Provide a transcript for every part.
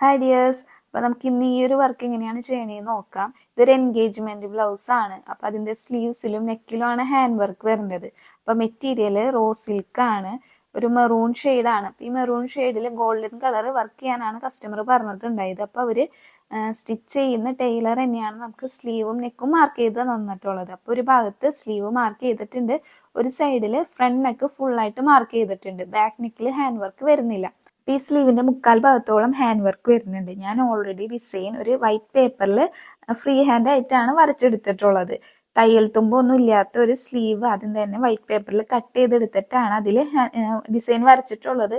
Hi dears. അപ്പോൾ നമുക്ക് ഇന്ന് ഈ ഒരു വർക്ക് എങ്ങനെയാണ് ചെയ്യണേന്ന് നോക്കാം. ഇതൊരു എൻഗേജ്മെന്റ് ബ്ലൗസ് ആണ്. അപ്പോൾ അതിന്റെ സ്ലീവ്സിലും നെക്കിലും ആണ് ഹാൻഡ് വർക്ക് വരുന്നത്. അപ്പോൾ മെറ്റീരിയൽ റോ സിൽക്ക് ആണ്, ഒരു മെറൂൺ ആണ്. ഈ മെറൂൺ ഷെയ്ഡിൽ ഗോൾഡൻ കളർ വർക്ക് ചെയ്യാനാണ് കസ്റ്റമർ പറഞ്ഞിട്ടുണ്ടായത്. അപ്പോൾ അവര് സ്റ്റിച്ച് ചെയ്യുന്ന ടൈലർ തന്നെയാണ് നമുക്ക് സ്ലീവും നെക്കും മാർക്ക് ചെയ്ത് തന്നിട്ടുള്ളത്. അപ്പോൾ ഒരു ഭാഗത്ത് സ്ലീവ് മാർക്ക് ചെയ്തിട്ടുണ്ട്, ഒരു സൈഡിൽ ഫ്രണ്ട് നെക്ക് ഫുള്ളായിട്ട് മാർക്ക് ചെയ്തിട്ടുണ്ട്. ബാക്ക് നെക്കിൽ ഹാൻഡ് വർക്ക് വരുന്നില്ല. ഈ സ്ലീവിന്റെ മുക്കാൽ ഭാഗത്തോളം ഹാൻഡ് വർക്ക് വരുന്നുണ്ട്. ഞാൻ ഓൾറെഡി ഡിസൈൻ ഒരു വൈറ്റ് പേപ്പറിൽ ഫ്രീ ഹാൻഡ് ആയിട്ടാണ് വരച്ചെടുത്തിട്ടുള്ളത്. തയ്യൽ തുമ്പൊന്നും ഇല്ലാത്ത ഒരു സ്ലീവ് ആദ്യം തന്നെ വൈറ്റ് പേപ്പറിൽ കട്ട് ചെയ്തെടുത്തിട്ടാണ് അതിൽ ഡിസൈൻ വരച്ചിട്ടുള്ളത്.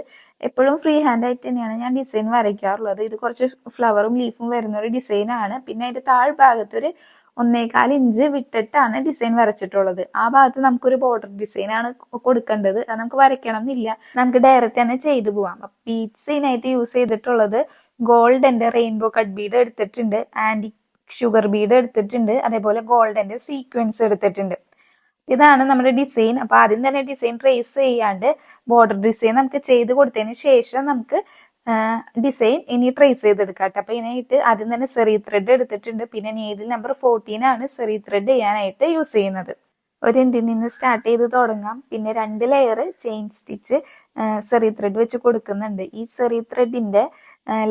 എപ്പോഴും ഫ്രീ ഹാൻഡ് ആയിട്ട് തന്നെയാണ് ഞാൻ ഡിസൈൻ വരയ്ക്കാറുള്ളത്. ഇത് കുറച്ച് ഫ്ലവറും ലീഫും വരുന്ന ഒരു ഡിസൈനാണ്. പിന്നെ അതിന്റെ താഴ്ഭാഗത്തൊരു 1.25 ഇഞ്ച് വിട്ടിട്ടാണ് ഡിസൈൻ വരച്ചിട്ടുള്ളത്. ആ ഭാഗത്ത് നമുക്കൊരു ബോർഡർ ഡിസൈൻ ആണ് കൊടുക്കേണ്ടത്. അത് നമുക്ക് വരയ്ക്കണം എന്നില്ല, നമുക്ക് ഡയറക്റ്റ് തന്നെ ചെയ്തു പോവാം. ബീഡ്സിനായിട്ട് യൂസ് ചെയ്തിട്ടുള്ളത് ഗോൾഡന്റെ റെയിൻബോ കട്ട് ബീഡ് എടുത്തിട്ടുണ്ട്, ആന്റി ഷുഗർ ബീഡ് എടുത്തിട്ടുണ്ട്, അതേപോലെ ഗോൾഡന്റെ സീക്വൻസ് എടുത്തിട്ടുണ്ട്. ഇതാണ് നമ്മുടെ ഡിസൈൻ. അപ്പൊ ആദ്യം തന്നെ ഡിസൈൻ ട്രേസ് ചെയ്യാണ്ട് ബോർഡർ ഡിസൈൻ നമുക്ക് ചെയ്ത് കൊടുത്തതിന് ശേഷം നമുക്ക് ഡിസൈൻ ഇനി ട്രേസ് ചെയ്തെടുക്കാം. അപ്പൊ ഇതിനായിട്ട് ആദ്യം തന്നെ സെറി ത്രെഡ് എടുത്തിട്ടുണ്ട്. പിന്നെ നീഡിൽ നമ്പർ 14 ആണ് സെറി ത്രെഡ് ചെയ്യാനായിട്ട് യൂസ് ചെയ്യുന്നത്. ഒരു എൻഡിൽ നിന്ന് സ്റ്റാർട്ട് ചെയ്ത് തുടങ്ങാം. പിന്നെ 2 ലെയർ ചെയിൻ സ്റ്റിച്ച് സെറി ത്രെഡ് വെച്ച് കൊടുക്കുന്നുണ്ട്. ഈ സെറി ത്രെഡിന്റെ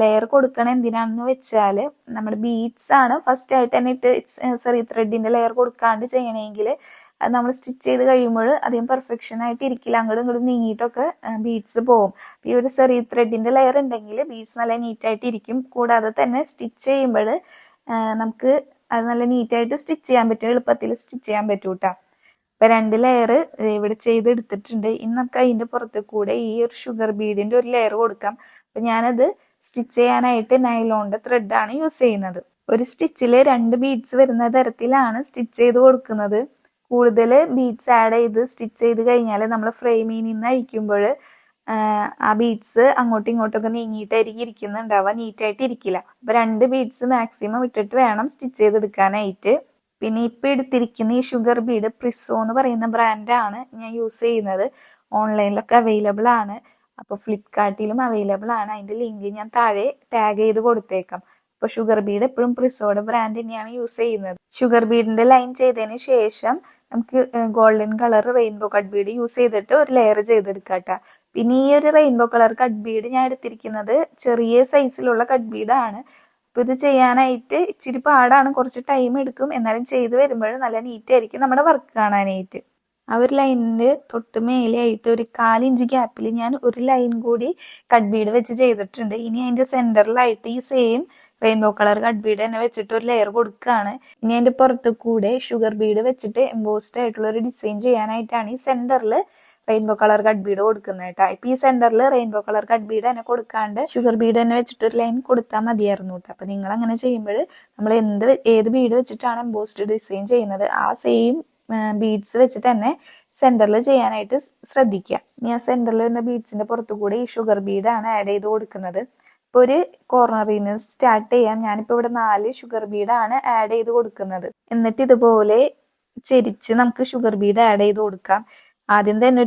ലെയർ കൊടുക്കണ എന്തിനാണെന്ന് വെച്ചാൽ നമ്മൾ ബീഡ്സ് ആണ് ഫസ്റ്റ് ആയിട്ട് തന്നെ ഇട്ട് സെറി ത്രെഡിന്റെ ലെയർ കൊടുക്കാണ്ട് ചെയ്യണമെങ്കിൽ അത് നമ്മൾ സ്റ്റിച്ച് ചെയ്ത് കഴിയുമ്പോൾ അധികം പെർഫെക്ഷൻ ആയിട്ട് ഇരിക്കില്ല, അങ്ങോട്ടും ഇങ്ങോട്ടും നീങ്ങിയിട്ടൊക്കെ ബീഡ്സ് പോകും. ഈ ഒരു സെറി ത്രെഡിന്റെ ലെയർ ഉണ്ടെങ്കിൽ ബീഡ്സ് നല്ല നീറ്റായിട്ട് ഇരിക്കും. കൂടാതെ തന്നെ സ്റ്റിച്ച് ചെയ്യുമ്പോൾ നമുക്ക് അത് നല്ല നീറ്റായിട്ട് സ്റ്റിച്ച് ചെയ്യാൻ പറ്റും, എളുപ്പത്തിൽ സ്റ്റിച്ച് ചെയ്യാൻ പറ്റും കേട്ടോ. ഇപ്പൊ 2 ലെയർ ഇവിടെ ചെയ്തെടുത്തിട്ടുണ്ട്. ഇനി നമുക്ക് അതിന്റെ പുറത്ത് കൂടെ ഈ ഒരു ഷുഗർ ബീഡിന്റെ ഒരു ലെയർ കൊടുക്കാം. അപ്പൊ ഞാനത് സ്റ്റിച്ച് ചെയ്യാനായിട്ട് നൈലോണിന്റെ ത്രെഡാണ് യൂസ് ചെയ്യുന്നത്. ഒരു സ്റ്റിച്ചില് 2 ബീഡ്സ് വരുന്ന തരത്തിലാണ് സ്റ്റിച്ച് ചെയ്ത് കൊടുക്കുന്നത്. കൂടുതൽ ബീഡ്സ് ആഡ് ചെയ്ത് സ്റ്റിച്ച് ചെയ്ത് കഴിഞ്ഞാൽ നമ്മൾ ഫ്രെയിമിൽ നിന്ന് അഴിക്കുമ്പോൾ ആ ബീഡ്സ് അങ്ങോട്ടും ഇങ്ങോട്ടൊക്കെ നീങ്ങിയിട്ടായിരിക്കും ഇരിക്കുന്നുണ്ടാവുക, നീറ്റായിട്ട് ഇരിക്കില്ല. അപ്പൊ 2 ബീഡ്സ് മാക്സിമം ഇട്ടിട്ട് വേണം സ്റ്റിച്ച് ചെയ്തെടുക്കാനായിട്ട്. പിന്നെ ഇപ്പൊ എടുത്തിരിക്കുന്ന ഈ ഷുഗർ ബീഡ് പ്രിസോ എന്ന് പറയുന്ന ബ്രാൻഡാണ് ഞാൻ യൂസ് ചെയ്യുന്നത്. ഓൺലൈനിലൊക്കെ അവൈലബിൾ ആണ്, അപ്പൊ ഫ്ലിപ്കാർട്ടിലും അവൈലബിൾ ആണ്. അതിന്റെ ലിങ്ക് ഞാൻ താഴെ ടാഗ് ചെയ്ത് കൊടുത്തേക്കാം. അപ്പൊ ഷുഗർ ബീഡ് എപ്പോഴും പ്രിസോയുടെ ബ്രാൻഡ് തന്നെയാണ് യൂസ് ചെയ്യുന്നത്. ഷുഗർ ബീഡിന്റെ ലൈൻ ചെയ്തതിന് ശേഷം നമുക്ക് golden colour rainbow cut Bede use ചെയ്തിട്ട് ഒരു ലെയർ ചെയ്തെടുക്കാട്ടോ. പിന്നെ ഈ ഒരു റെയിൻബോ കളർ കട്ട് ബീഡ് ഞാൻ എടുത്തിരിക്കുന്നത് ചെറിയ സൈസിലുള്ള കട്ട് ബീഡാണ്. അപ്പൊ ഇത് ചെയ്യാനായിട്ട് ഇച്ചിരി പാടാണ്, കുറച്ച് ടൈം എടുക്കും. എന്നാലും ചെയ്തു വരുമ്പോൾ നല്ല നീറ്റ് ആയിരിക്കും നമ്മുടെ വർക്ക് കാണാനായിട്ട്. ആ ഒരു ലൈനിന്റെ തൊട്ട് മേലെയായിട്ട് ഒരു 1/4 ഇഞ്ച് ഗ്യാപ്പിൽ ഞാൻ ഒരു ലൈൻ കൂടി കട്ട് ബീഡ് വെച്ച് ചെയ്തിട്ടുണ്ട്. ഇനി അതിന്റെ സെന്ററിലായിട്ട് ഈ same rainbow colour cut Bede തന്നെ വെച്ചിട്ട് ഒരു ലെയർ കൊടുക്കുകയാണ്. ഇനി അതിന്റെ പുറത്ത് കൂടെ ഷുഗർ ബീഡ് വെച്ചിട്ട് എംബോസ്ഡ് ആയിട്ടുള്ള ഒരു ഡിസൈൻ ചെയ്യാനായിട്ടാണ് ഈ സെന്ററിൽ റെയിൻബോ കളർ കട്ട് ബീഡ് കൊടുക്കുന്നത് കേട്ടോ. ഇപ്പൊ ഈ സെന്ററിൽ റെയിൻബോ കളർ കട്ട് ബീഡ് തന്നെ കൊടുക്കാണ്ട് ഷുഗർ ബീഡ് തന്നെ വെച്ചിട്ട് ഒരു ലൈൻ കൊടുത്താൽ മതിയായിരുന്നു കേട്ടോ. അപ്പൊ നിങ്ങൾ അങ്ങനെ ചെയ്യുമ്പോൾ നമ്മൾ ഏത് ബീഡ് വെച്ചിട്ടാണ് എംബോസ്ഡ് ഡിസൈൻ ചെയ്യുന്നത് ആ സെയിം ബീഡ്സ് വെച്ചിട്ട് തന്നെ സെന്ററിൽ ചെയ്യാനായിട്ട് ശ്രദ്ധിക്കുക. ഇനി ആ സെന്ററിൽ വരുന്ന ബീഡ്സിന്റെ പുറത്തു കൂടെ ഈ ഷുഗർ ബീഡാണ് ആഡ് ചെയ്ത് കൊടുക്കുന്നത്. ഇപ്പൊ ഒരു കോർണറിൽ നിന്ന് സ്റ്റാർട്ട് ചെയ്യാം. ഞാനിപ്പോ ഇവിടെ 4 ഷുഗർ ബീഡാണ് ആഡ് ചെയ്ത് കൊടുക്കുന്നത്. എന്നിട്ട് ഇതുപോലെ ചെരിച്ച് നമുക്ക് ഷുഗർ ബീഡ് ആഡ് ചെയ്ത് കൊടുക്കാം. ആദ്യം തന്നെ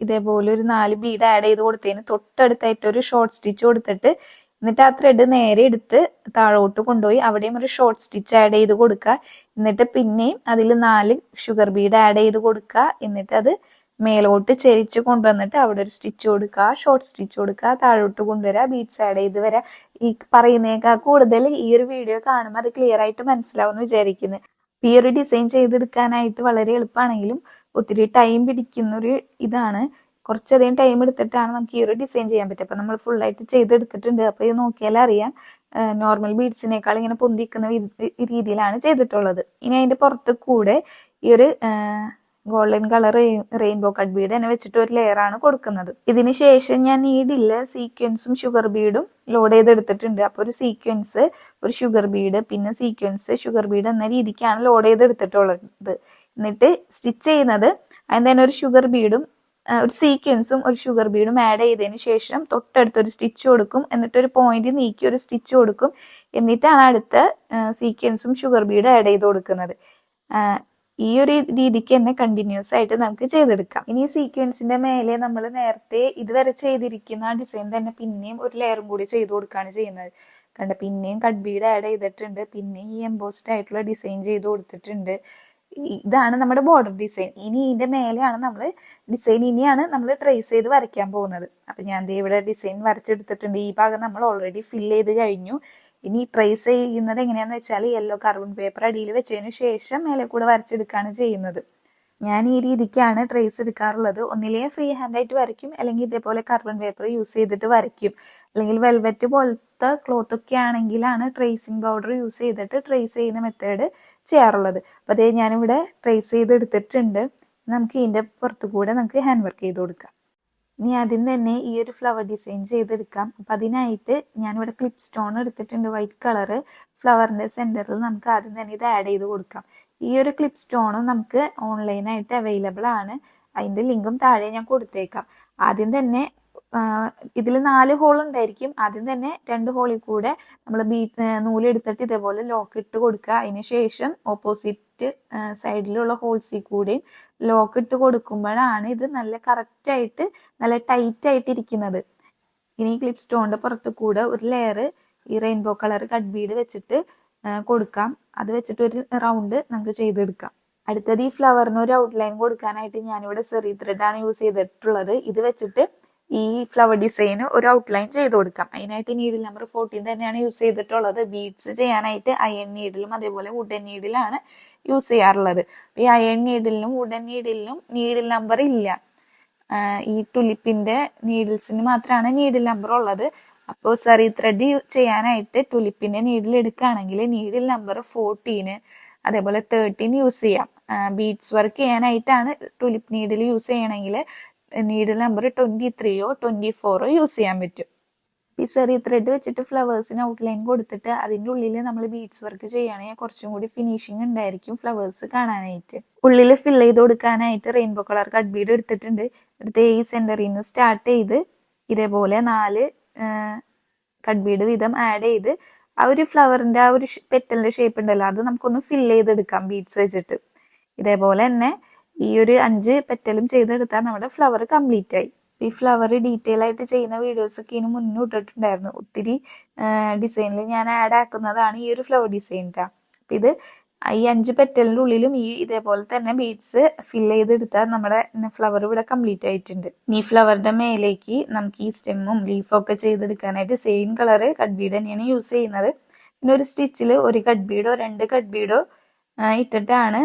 ഇതേപോലെ ഒരു 4 ബീഡ് ആഡ് ചെയ്ത് കൊടുത്തതിന് തൊട്ടടുത്തായിട്ട് ഒരു ഷോർട്ട് സ്റ്റിച്ച് കൊടുത്തിട്ട് എന്നിട്ട് ആ ത്രെഡ് നേരെ എടുത്ത് താഴോട്ട് കൊണ്ടുപോയി അവിടെയും ഒരു ഷോർട്ട് സ്റ്റിച്ച് ആഡ് ചെയ്ത് കൊടുക്കുക. എന്നിട്ട് പിന്നെയും അതിൽ 4 ഷുഗർ ബീഡ് ആഡ് ചെയ്ത് കൊടുക്കുക. എന്നിട്ട് അത് മേലോട്ട് ചെരിച്ച് കൊണ്ടുവന്നിട്ട് അവിടെ ഒരു സ്റ്റിച്ച് കൊടുക്കുക, ഷോർട്ട് സ്റ്റിച്ച് കൊടുക്കുക, താഴോട്ട് കൊണ്ടുവരിക, ബീഡ്സ് ആഡ് ചെയ്ത് വരാം. ഈ പറയുന്നേക്കാൾ കൂടുതൽ ഈ ഒരു വീഡിയോ കാണുമ്പോൾ അത് ക്ലിയർ ആയിട്ട് മനസ്സിലാവുമെന്ന് വിചാരിക്കുന്നു. ഈ ഒരു ഡിസൈൻ ചെയ്തെടുക്കാനായിട്ട് വളരെ എളുപ്പമാണെങ്കിലും ഒത്തിരി ടൈം പിടിക്കുന്ന ഒരു ഇതാണ്. കുറച്ചധികം ടൈം എടുത്തിട്ടാണ് നമുക്ക് ഈ ഒരു ഡിസൈൻ ചെയ്യാൻ പറ്റുക. അപ്പൊ നമ്മൾ ഫുള്ളായിട്ട് ചെയ്തെടുത്തിട്ടുണ്ട്. അപ്പൊ ഇത് നോക്കിയാൽ അറിയാം നോർമൽ ബീഡ്സിനേക്കാൾ ഇങ്ങനെ പൊന്തിക്കുന്ന രീതിയിലാണ് ചെയ്തിട്ടുള്ളത്. ഇനി അതിന്റെ പുറത്ത് കൂടെ ഈ ഒരു golden colour rainbow cut Bede തന്നെ വെച്ചിട്ട് ഒരു ലെയർ ആണ് കൊടുക്കുന്നത്. ഇതിന് ശേഷം ഞാൻ നീഡില് സീക്വൻസും ഷുഗർ ബീഡും ലോഡ് ചെയ്തെടുത്തിട്ടുണ്ട്. അപ്പൊ ഒരു സീക്വൻസ്, ഒരു ഷുഗർ ബീഡ്, പിന്നെ സീക്വൻസ്, ഷുഗർ ബീഡ് എന്ന രീതിക്കാണ് ലോഡ് ചെയ്തെടുത്തിട്ടുള്ളത്. എന്നിട്ട് സ്റ്റിച്ച് ചെയ്യുന്നത് അതിന് തന്നെ ഒരു ഷുഗർ ബീഡും ഒരു സീക്വൻസും ഒരു ഷുഗർ ബീഡും ആഡ് ചെയ്തതിന് ശേഷം തൊട്ടടുത്ത് ഒരു സ്റ്റിച്ച് കൊടുക്കും. എന്നിട്ട് ഒരു പോയിന്റ് നീക്കി ഒരു സ്റ്റിച്ച് കൊടുക്കും. എന്നിട്ടാണ് അടുത്ത സീക്വൻസും ഷുഗർ ബീഡും ആഡ് ചെയ്ത് കൊടുക്കുന്നത്. ഈ ഒരു രീതിക്ക് തന്നെ കണ്ടിന്യൂസ് ആയിട്ട് നമുക്ക് ചെയ്തെടുക്കാം. ഇനി സീക്വൻസിന്റെ മേലെ നമ്മൾ നേരത്തെ ഇതുവരെ ചെയ്തിരിക്കുന്ന ഡിസൈൻ തന്നെ പിന്നെയും ഒരു ലെയറും കൂടി ചെയ്ത് കൊടുക്കുകയാണ് ചെയ്യുന്നത്. കണ്ട, പിന്നെയും കട്ട് ബീഡ് ആഡ് ചെയ്തിട്ടുണ്ട്, പിന്നെയും ഈ എംബോസ്ഡ് ആയിട്ടുള്ള ഡിസൈൻ ചെയ്ത് കൊടുത്തിട്ടുണ്ട്. ഇതാണ് നമ്മുടെ ബോർഡർ ഡിസൈൻ. ഇനി ഇതിന്റെ മേലെയാണ് നമ്മൾ ഡിസൈൻ ഇനിയാണ് നമ്മൾ ട്രേസ് ചെയ്ത് വരയ്ക്കാൻ പോകുന്നത്. അപ്പൊ ഞാൻ ഇവിടെ ഡിസൈൻ വരച്ചെടുത്തിട്ടുണ്ട്. ഈ ഭാഗം നമ്മൾ ഓൾറെഡി ഫിൽ ചെയ്ത് കഴിഞ്ഞു. ഇനി ട്രേസ് ചെയ്യുന്നത് എങ്ങനെയാന്ന് വെച്ചാൽ യെല്ലോ കാർബൺ പേപ്പർ അടിയിൽ വെച്ചതിന് ശേഷം മേലെ കൂടെ വരച്ചെടുക്കുകയാണ് ചെയ്യുന്നത്. ഞാൻ ഈ രീതിക്കാണ് ട്രേസ് എടുക്കാറുള്ളത്. ഒന്നിലേ ഫ്രീ ഹാൻഡ് ആയിട്ട് വരയ്ക്കും, അല്ലെങ്കിൽ ഇതേപോലെ കാർബൺ പേപ്പർ യൂസ് ചെയ്തിട്ട് വരയ്ക്കും. അല്ലെങ്കിൽ വെൽവെറ്റ് പോലത്തെ ക്ലോത്ത് ഒക്കെ ആണെങ്കിലാണ് ട്രേസിങ് പൗഡർ യൂസ് ചെയ്തിട്ട് ട്രേസ് ചെയ്യുന്ന മെത്തേഡ് ചെയ്യാറുള്ളത്. അപ്പൊ അതേ ഞാനിവിടെ ട്രേസ് ചെയ്ത് എടുത്തിട്ടുണ്ട്. നമുക്ക് ഇതിന്റെ പുറത്തു കൂടെ നമുക്ക് ഹാൻഡ് വർക്ക് ചെയ്ത് കൊടുക്കാം. ഇനി ആദ്യം തന്നെ ഈ ഒരു ഫ്ലവർ ഡിസൈൻ ചെയ്തെടുക്കാം. അപ്പം അതിനായിട്ട് ഞാനിവിടെ ക്ലിപ്പ് സ്റ്റോൺ എടുത്തിട്ടുണ്ട്, വൈറ്റ് കളറ്. ഫ്ലവറിന്റെ സെന്ററിൽ നമുക്ക് ആദ്യം തന്നെ ഇത് ആഡ് ചെയ്ത് കൊടുക്കാം. ഈ ഒരു ക്ലിപ്പ് സ്റ്റോണും നമുക്ക് ഓൺലൈനായിട്ട് അവൈലബിൾ ആണ്. അതിന്റെ ലിങ്കും താഴെ ഞാൻ കൊടുത്തേക്കാം. ആദ്യം തന്നെ ഇതിൽ 4 ഹോൾ ഉണ്ടായിരിക്കും. ആദ്യം തന്നെ 2 ഹോളിൽ കൂടെ നമ്മൾ നൂലെടുത്തിട്ട് ഇതേപോലെ ലോക്ക് ഇട്ട് കൊടുക്കുക. അതിന് ശേഷം ഓപ്പോസിറ്റ് സൈഡിലുള്ള ഹോൾസിൽ കൂടെയും ലോക്ക് ഇട്ട് കൊടുക്കുമ്പോഴാണ് ഇത് നല്ല കറക്റ്റ് ആയിട്ട് നല്ല ടൈറ്റ് ആയിട്ട് ഇരിക്കുന്നത്. ഇനി ക്ലിപ്പ് സ്റ്റോണിന്റെ പുറത്ത് കൂടെ ഒരു ലെയർ ഈ റെയിൻബോ കളർ കട്ട് ബീഡ് വെച്ചിട്ട് കൊടുക്കാം. അത് വെച്ചിട്ട് ഒരു റൗണ്ട് നമുക്ക് ചെയ്തെടുക്കാം. അടുത്തത് ഈ ഫ്ലവറിന് ഒരു ഔട്ട്ലൈൻ കൊടുക്കാനായിട്ട് ഞാനിവിടെ സെറി ത്രെഡ് ആണ് യൂസ് ചെയ്തിട്ടുള്ളത്. ഇത് വെച്ചിട്ട് ഈ ഫ്ലവർ ഡിസൈന് ഒരു ഔട്ട്ലൈൻ ചെയ്ത് കൊടുക്കാം. അതിനായിട്ട് നീഡിൽ നമ്പർ 14 തന്നെയാണ് യൂസ് ചെയ്തിട്ടുള്ളത്. ബീഡ്സ് ചെയ്യാനായിട്ട് അയൺ നീഡിലും അതേപോലെ വുഡൻ നീഡിലാണ് യൂസ് ചെയ്യാറുള്ളത്. ഈ അയൺ നീഡിലിനും വുഡൻ നീഡിലിനും നീഡിൽ നമ്പർ ഇല്ല. ഈ ടുലിപ്പിന്റെ നീഡിൽസിന് മാത്രമാണ് നീഡിൽ നമ്പർ ഉള്ളത്. അപ്പോൾ സെറി ത്രെഡ് ചെയ്യാനായിട്ട് ടുലിപ്പിന്റെ നീഡിൽ എടുക്കുകയാണെങ്കിൽ നീഡിൽ നമ്പർ 14 അതേപോലെ 13 യൂസ് ചെയ്യാം. ബീഡ്സ് വർക്ക് ചെയ്യാനായിട്ടാണ് ടുലിപ്പ് നീഡിൽ യൂസ് ചെയ്യണമെങ്കിൽ നീഡിൽ നമ്പർ 23ഓ 24ഓ യൂസ് ചെയ്യാൻ പറ്റും. ഈ സെറി ത്രെഡ് വെച്ചിട്ട് ഫ്ലവേഴ്സിന് ഔട്ട്ലൈൻ കൊടുത്തിട്ട് അതിൻ്റെ ഉള്ളിൽ നമ്മൾ ബീഡ്സ് വർക്ക് ചെയ്യുകയാണെങ്കിൽ കുറച്ചും കൂടി ഫിനിഷിങ് ഉണ്ടായിരിക്കും ഫ്ലവേഴ്സ് കാണാനായിട്ട്. ഉള്ളിൽ ഫിൽ ചെയ്ത് കൊടുക്കാനായിട്ട് റെയിൻബോ കളർ കട്ട് ബീഡ് എടുത്തിട്ടുണ്ട്. എടുത്ത് ഈ സെന്ററിൽ നിന്ന് സ്റ്റാർട്ട് ചെയ്ത് ഇതേപോലെ 4 കട്ട് ബീഡ് വീതം ആഡ് ചെയ്ത് ആ ഒരു ഫ്ലവറിന്റെ ആ ഒരു പെറ്റലിന്റെ ഷേപ്പ് ഉണ്ടല്ലോ അത് നമുക്കൊന്ന് ഫിൽ ചെയ്തെടുക്കാം ബീഡ്സ് വെച്ചിട്ട്. ഇതേപോലെ തന്നെ ഈ ഒരു 5 പെറ്റലും ചെയ്തെടുത്താൽ നമ്മുടെ ഫ്ലവർ കംപ്ലീറ്റ് ആയി. ഈ ഫ്ലവർ ഡീറ്റെയിൽ ആയിട്ട് ചെയ്യുന്ന വീഡിയോസ് ഒക്കെ ഇതിന് മുന്നേ ഇട്ടിട്ടുണ്ടായിരുന്നു. ഒത്തിരി ഡിസൈനിൽ ഞാൻ ആഡ് ആക്കുന്നതാണ് ഈ ഒരു ഫ്ലവർ ഡിസൈൻ. അപ്പൊ ഇത് ഈ 5 പെറ്റലിന്റെ ഉള്ളിലും ഈ ഇതേപോലെ തന്നെ ബീഡ്സ് ഫിൽ ചെയ്തെടുത്താൽ നമ്മുടെ ഫ്ലവർ ഇവിടെ കംപ്ലീറ്റ് ആയിട്ടുണ്ട്. ഈ ഫ്ലവറിന്റെ മേലേക്ക് നമുക്ക് ഈ സ്റ്റെമ്മും ലീഫും ഒക്കെ ചെയ്തെടുക്കാനായിട്ട് സെയിം കളറ് കട്ട് ബീഡ് തന്നെയാണ് യൂസ് ചെയ്യുന്നത്. പിന്നെ ഒരു സ്റ്റിച്ചിൽ ഒരു കട്ട് ബീഡോ 2 കട്ട് ബീഡോ ഇട്ടിട്ടാണ്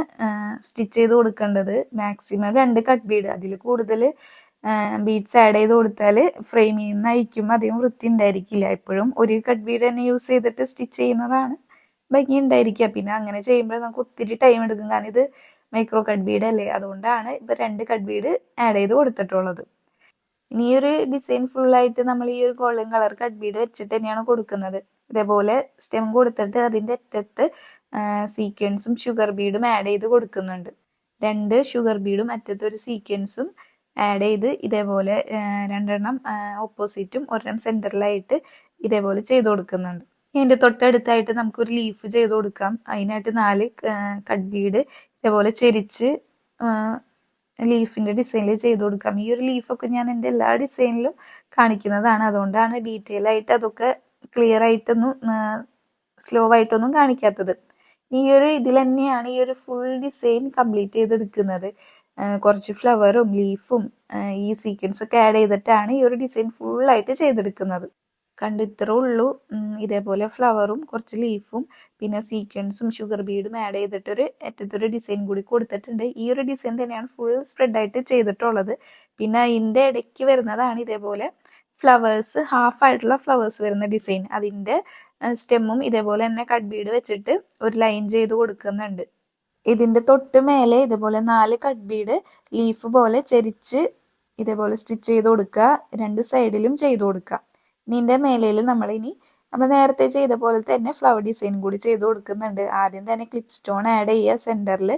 സ്റ്റിച്ച് ചെയ്ത് കൊടുക്കേണ്ടത്. മാക്സിമം 2 കട്ട് ബീഡ്, അതിൽ കൂടുതൽ ബീഡ്സ് ആഡ് ചെയ്ത് കൊടുത്താൽ ഫ്രെയിമിൽ നിന്ന് അഴിക്കുമ്പോൾ അധികം വൃത്തി ഉണ്ടായിരിക്കില്ല. എപ്പോഴും ഒരു കട്ട് ബീഡ് തന്നെ യൂസ് ചെയ്തിട്ട് സ്റ്റിച്ച് ചെയ്യുന്നതാണ് ഭംഗി ഉണ്ടായിരിക്കുക. പിന്നെ അങ്ങനെ ചെയ്യുമ്പോൾ നമുക്ക് ഒത്തിരി ടൈം എടുക്കും, കാരണം ഇത് മൈക്രോ കട്ട് ബീഡ് അല്ലേ. അതുകൊണ്ടാണ് ഇപ്പൊ 2 കട്ട് ബീഡ് ആഡ് ചെയ്ത് കൊടുത്തിട്ടുള്ളത്. ഇനി ഈ ഒരു ഡിസൈൻ ഫുള്ളായിട്ട് നമ്മൾ ഈ ഒരു ഗോൾഡൻ കളർ കട്ട് ബീഡ് വെച്ചിട്ട് തന്നെയാണ് കൊടുക്കുന്നത്. ഇതേപോലെ സ്റ്റെം കൊടുത്തിട്ട് അതിന്റെ അറ്റത്ത് സീക്വൻസും ഷുഗർ ബീഡും ആഡ് ചെയ്ത് കൊടുക്കുന്നുണ്ട്. 2 ഷുഗർ ബീഡും അറ്റത്ത് ഒരു സീക്വൻസും ആഡ് ചെയ്ത് ഇതേപോലെ 2 എണ്ണം ഓപ്പോസിറ്റും 1 എണ്ണം സെന്ററിലായിട്ട് ഇതേപോലെ ചെയ്ത് കൊടുക്കുന്നുണ്ട്. ഇതിന്റെ തൊട്ടടുത്തായിട്ട് നമുക്കൊരു ലീഫ് ചെയ്ത് കൊടുക്കാം. അതിനായിട്ട് 4 കട്ട് ബീഡ് ഇതേപോലെ ചെരിച്ച് ലീഫിന്റെ ഡിസൈനിൽ ചെയ്ത് കൊടുക്കാം. ഈ ഒരു ലീഫൊക്കെ ഞാൻ എൻ്റെ എല്ലാ ഡിസൈനിലും കാണിക്കുന്നതാണ്. അതുകൊണ്ടാണ് ഡീറ്റെയിൽ ആയിട്ട് അതൊക്കെ ക്ലിയർ ആയിട്ടൊന്നും സ്ലോ ആയിട്ടൊന്നും കാണിക്കാത്തത്. ഈ ഒരു ഇതിൽ തന്നെയാണ് ഈ ഒരു ഫുൾ ഡിസൈൻ കംപ്ലീറ്റ് ചെയ്തെടുക്കുന്നത്. കുറച്ച് ഫ്ലവറും ലീഫും ഈ സീക്വൻസ് ഒക്കെ ആഡ് ചെയ്തിട്ടാണ് ഈ ഒരു ഡിസൈൻ ഫുള്ളായിട്ട് ചെയ്തെടുക്കുന്നത്. കണ്ടു ഇത്രേ ഉള്ളൂ. ഇതേപോലെ ഫ്ലവറും കുറച്ച് ലീഫും പിന്നെ സീക്വൻസും ഷുഗർ ബീഡും ആഡ് ചെയ്തിട്ടൊരു അറ്റത്തൊരു ഡിസൈൻ കൂടി കൊടുത്തിട്ടുണ്ട്. ഈ ഒരു ഡിസൈൻ തന്നെയാണ് ഫുൾ സ്പ്രെഡായിട്ട് ചെയ്തിട്ടുള്ളത്. പിന്നെ അതിൻ്റെ ഇടയ്ക്ക് വരുന്നതാണ് ഇതേപോലെ ഫ്ലവേഴ്സ്, ഹാഫ് ആയിട്ടുള്ള ഫ്ലവേഴ്സ് വരുന്ന ഡിസൈൻ. അതിൻ്റെ സ്റ്റെമ്മും ഇതേപോലെ തന്നെ കട്ട് ബീഡ് വെച്ചിട്ട് ഒരു ലൈൻ ചെയ്ത് കൊടുക്കുന്നുണ്ട്. ഇതിന്റെ തൊട്ട് മേലെ ഇതേപോലെ 4 കട്ട് ബീഡ് ലീഫ് പോലെ ചെരിച്ച് ഇതേപോലെ സ്റ്റിച്ച് ചെയ്ത് കൊടുക്കുക. 2 സൈഡിലും ചെയ്ത് കൊടുക്കുക. ഇതിന്റെ മേലയിൽ നമ്മൾ നേരത്തെ ചെയ്ത പോലെ തന്നെ ഫ്ലവർ ഡിസൈൻ കൂടി ചെയ്ത് കൊടുക്കുന്നുണ്ട്. ആദ്യം തന്നെ ക്ലിപ്പ് സ്റ്റോൺ ആഡ് ചെയ്യുക സെന്ററിൽ.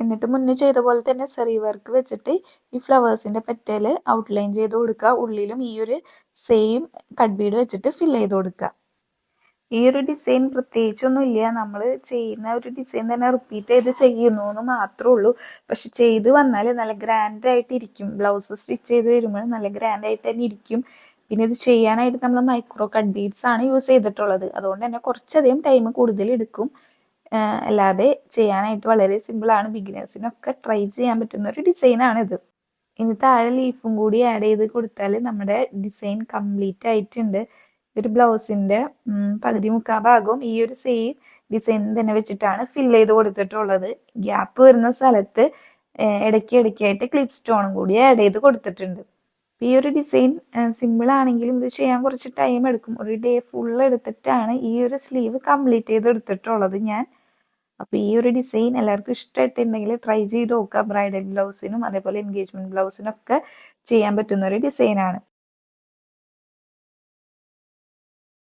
എന്നിട്ട് മുന്നേ ചെയ്ത പോലെ തന്നെ സെറി വർക്ക് വെച്ചിട്ട് ഈ ഫ്ലവേഴ്സിന്റെ പെറ്റല് ഔട്ട്ലൈൻ ചെയ്ത് കൊടുക്കുക. ഉള്ളിലും ഈ ഒരു സെയിം കട്ട് ബീഡ് വെച്ചിട്ട് ഫിൽ ചെയ്ത് കൊടുക്കുക. ഈ ഒരു ഡിസൈൻ പ്രത്യേകിച്ചൊന്നും ഇല്ല, നമ്മൾ ചെയ്യുന്ന ഒരു ഡിസൈൻ തന്നെ റിപ്പീറ്റ് ചെയ്ത് ചെയ്യുന്നു എന്ന് മാത്രമേ ഉള്ളൂ. പക്ഷെ ചെയ്ത് വന്നാൽ നല്ല ഗ്രാൻഡ് ആയിട്ട് ഇരിക്കും. ബ്ലൗസ് സ്റ്റിച്ച് ചെയ്ത് വരുമ്പോൾ നല്ല ഗ്രാൻഡ് ആയിട്ട് തന്നെ ഇരിക്കും. പിന്നെ ഇത് ചെയ്യാനായിട്ട് നമ്മൾ മൈക്രോ കട്ട് ബീഡ്സ് ആണ് യൂസ് ചെയ്തിട്ടുള്ളത്. അതുകൊണ്ട് തന്നെ കുറച്ചധികം ടൈം കൂടുതൽ എടുക്കും. അല്ലാതെ ചെയ്യാനായിട്ട് വളരെ സിമ്പിളാണ്. ബിഗിനേഴ്സിനൊക്കെ ട്രൈ ചെയ്യാൻ പറ്റുന്ന ഒരു ഡിസൈനാണിത്. ഇനി താഴെ ലീഫും കൂടി ആഡ് ചെയ്ത് കൊടുത്താൽ നമ്മുടെ ഡിസൈൻ കംപ്ലീറ്റ് ആയിട്ടുണ്ട്. ഒരു ബ്ലൗസിന്റെ പകുതി മുക്കാൽ ഭാഗവും ഈ ഒരു സെയിം ഡിസൈൻ തന്നെ വെച്ചിട്ടാണ് ഫിൽ ചെയ്ത് കൊടുത്തിട്ടുള്ളത്. ഗ്യാപ്പ് വരുന്ന സ്ഥലത്ത് ഇടയ്ക്ക് ഇടയ്ക്കായിട്ട് ക്ലിപ്പ് സ്റ്റോണും കൂടി ആഡ് ചെയ്ത് കൊടുത്തിട്ടുണ്ട്. ഈ ഒരു ഡിസൈൻ സിമ്പിൾ ആണെങ്കിലും ഇത് ചെയ്യാൻ കുറച്ച് ടൈം എടുക്കും. ഒരു ഡേ ഫുൾ എടുത്തിട്ടാണ് ഈ ഒരു സ്ലീവ് കംപ്ലീറ്റ് ചെയ്ത് എടുത്തിട്ടുള്ളത് ഞാൻ. അപ്പോൾ ഈ ഒരു ഡിസൈൻ എല്ലാവർക്കും ഇഷ്ടമായിട്ടുണ്ടെങ്കിൽ ട്രൈ ചെയ്ത് നോക്കുക. ബ്രൈഡൽ ബ്ലൗസിനും അതേപോലെ എൻഗേജ്മെന്റ് ബ്ലൗസിനൊക്കെ ചെയ്യാൻ പറ്റുന്ന ഒരു ഡിസൈനാണ്.